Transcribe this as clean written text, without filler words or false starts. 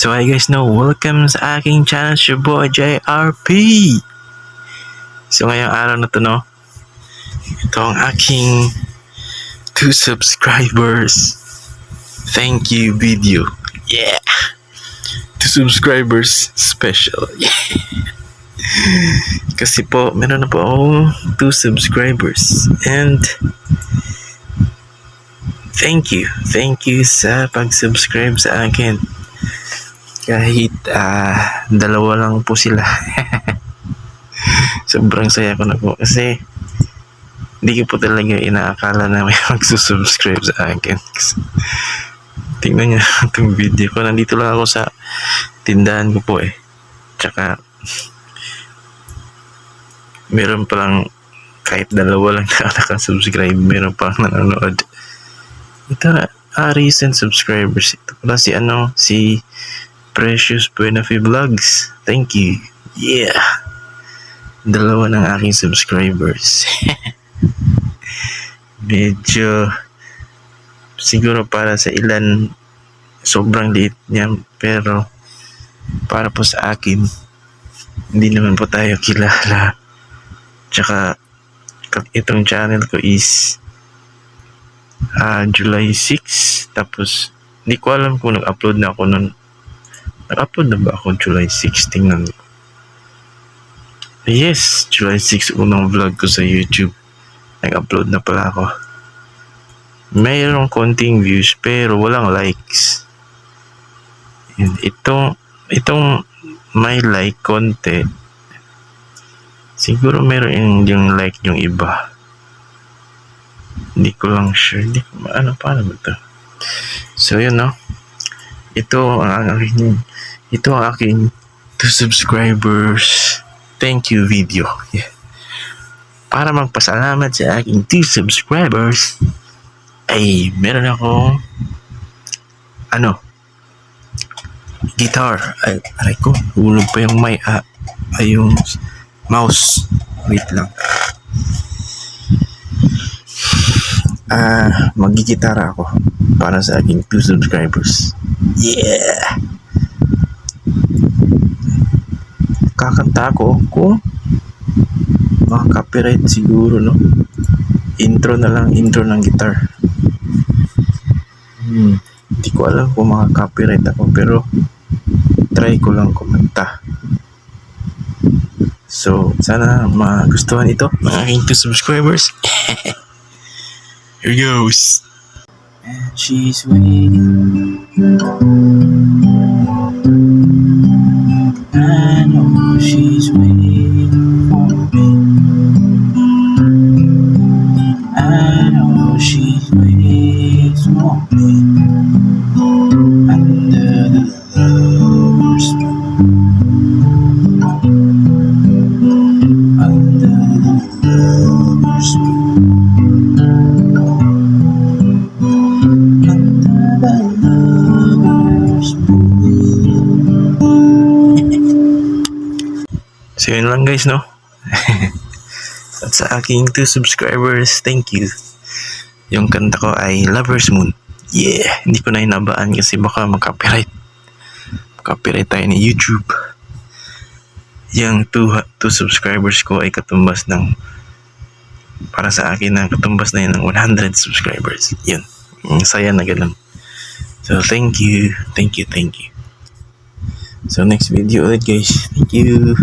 So hi guys, welcome sa aking channel, your boy JRP. So ngayong araw na to ito ang aking 2 subscribers thank you video. Yeah, 2 subscribers special. Yeah. Kasi po meron na po ako 2 subscribers and thank you sa pag-subscribe sa akin. Kahit dalawa lang po sila. Sobrang saya ko na po kasi hindi ko po talaga inaakala na may magsusubscribe sa akin. Tingnan niyo itong video ko. Nandito lang ako sa tindahan ko po Tsaka meron pa lang kahit dalawa lang na nakasubscribe, meron pa lang nanonood. Ito na recent subscribers. Ito pala si Precious Buenafe Vlogs. Thank you. Yeah. Dalawa ng aking subscribers. Medyo siguro para sa ilan sobrang liit niya, pero para po sa akin hindi naman po tayo kilala. Tsaka itong channel ko is July 6. Tapos hindi ko alam kung nag-upload na ako nun. Nag-upload na ba ako July 6? Tingnan ko. Yes, July 6 unang vlog ko sa YouTube. Nag-upload na pala ako. Mayroong konting views pero walang likes. And itong may like konti. Siguro meron yung like yung iba. Hindi ko lang sure. Paano ba ito? So yun Ito ang aking 2 subscribers thank you video. Yeah. Para magpasalamat sa aking 2 subscribers ay meron ako guitar. Aray ko, hulog pa yung yung mouse. Wait lang. Magigitara ako para sa aking 2 subscribers. Yeah. Kakanta ako kung mga copyright siguro intro ng guitar. Hindi ko alam kung mga copyright ako, pero try ko lang kumanta. So sana magustuhan ito ng aking 2 subscribers. Here goes. And she's waiting. I know she's waiting for me. I know she's waiting for me. Under the lover's moon. Under the lover's moon. So yun lang guys At sa aking 2 subscribers, thank you. Yung kanta ko ay Lover's Moon. Yeah, hindi ko na inabaan kasi baka mag-copyright tayo ni YouTube. Yung 2 subscribers ko ay katumbas ng, para sa akin katumbas na yun ng 100 subscribers. Yun, saya na ganun. So thank you. So next video ulit guys. Thank you.